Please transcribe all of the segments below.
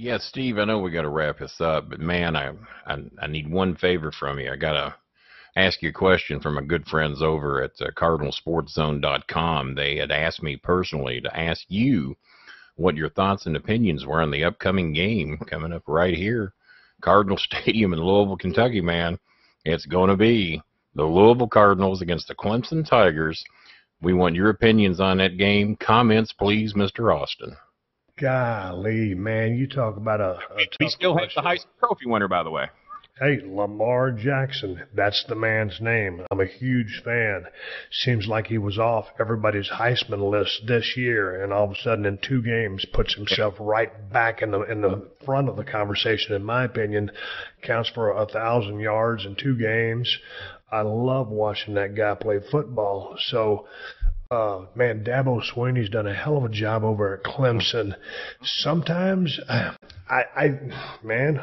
Yeah, Steve, I know we got to wrap this up, but man, I need one favor from you. I got to ask you a question from my good friends over at CardinalSportsZone.com. They had asked me personally to ask you what your thoughts and opinions were on the upcoming game coming up right here, Cardinal Stadium in Louisville, Kentucky, man. It's going to be the Louisville Cardinals against the Clemson Tigers. We want your opinions on that game. Comments, please, Mr. Austin. Golly, man, you talk about a We tough still have the question. Heisman Trophy winner, by the way. Hey, Lamar Jackson, that's the man's name. I'm a huge fan. Seems like he was off everybody's Heisman list this year, and all of a sudden in 2 games puts himself right back in the front of the conversation, in my opinion. Counts for 1,000 yards in 2 games. I love watching that guy play football. So, man, Dabo Swinney's done a hell of a job over at Clemson. Sometimes, man,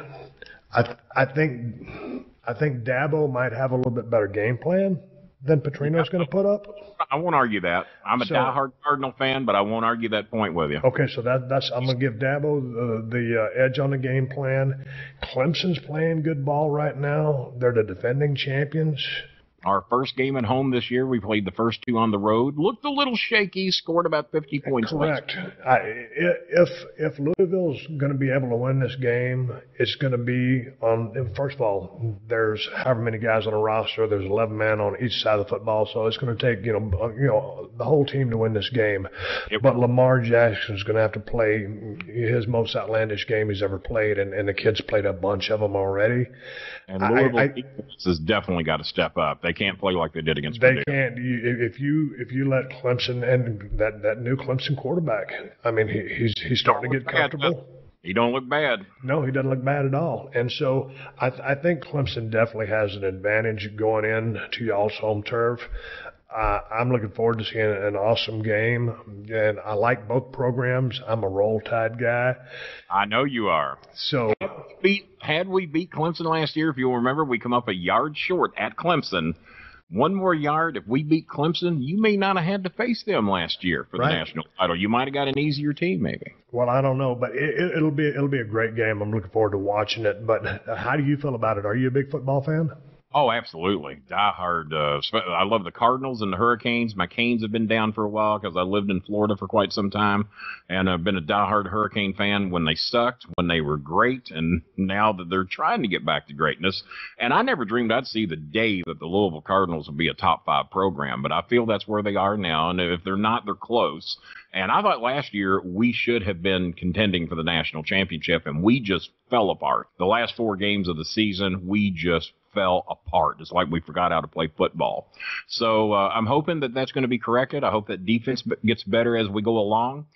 I think Dabo might have a little bit better game plan than Petrino's going to put up. I won't argue that. I'm a diehard Cardinal fan, but I won't argue that point with you. Okay, so that's I'm going to give Dabo the edge on the game plan. Clemson's playing good ball right now. They're the defending champions. Our first game at home this year, we played the first 2 on the road. Looked a little shaky, scored about 50 points. Correct. If Louisville's going to be able to win this game, it's going to be on, first of all, there's however many guys on the roster. There's 11 men on each side of the football, so it's going to take, the whole team to win this game. But Lamar Jackson's going to have to play his most outlandish game he's ever played, and the kid's played a bunch of them already. And Louisville defense has definitely got to step up. They can't play like they did against They Purdue. can't. If you let Clemson and that new Clemson quarterback, I mean, he's starting to get comfortable. He don't look bad. No, he doesn't look bad at all. And so I think Clemson definitely has an advantage going in to y'all's home turf. I'm looking forward to seeing an awesome game, and I like both programs. I'm a Roll Tide guy. I know you are. So had we beat Clemson last year, if you'll remember, we come up a yard short at Clemson. One more yard, if we beat Clemson, you may not have had to face them last year for the national title. You might have got an easier team, maybe. Well, I don't know, but it'll be a great game. I'm looking forward to watching it. But how do you feel about it? Are you a big football fan? Oh, absolutely. Diehard. I love the Cardinals and the Hurricanes. My Canes have been down for a while because I lived in Florida for quite some time. And I've been a diehard Hurricane fan when they sucked, when they were great, and now that they're trying to get back to greatness. And I never dreamed I'd see the day that the Louisville Cardinals would be a top 5 program, but I feel that's where they are now. And if they're not, they're close. And I thought last year we should have been contending for the national championship, and we just fell apart. The last 4 games of the season, we just fell apart. It's like we forgot how to play football. So I'm hoping that that's going to be corrected. I hope that defense gets better as we go along.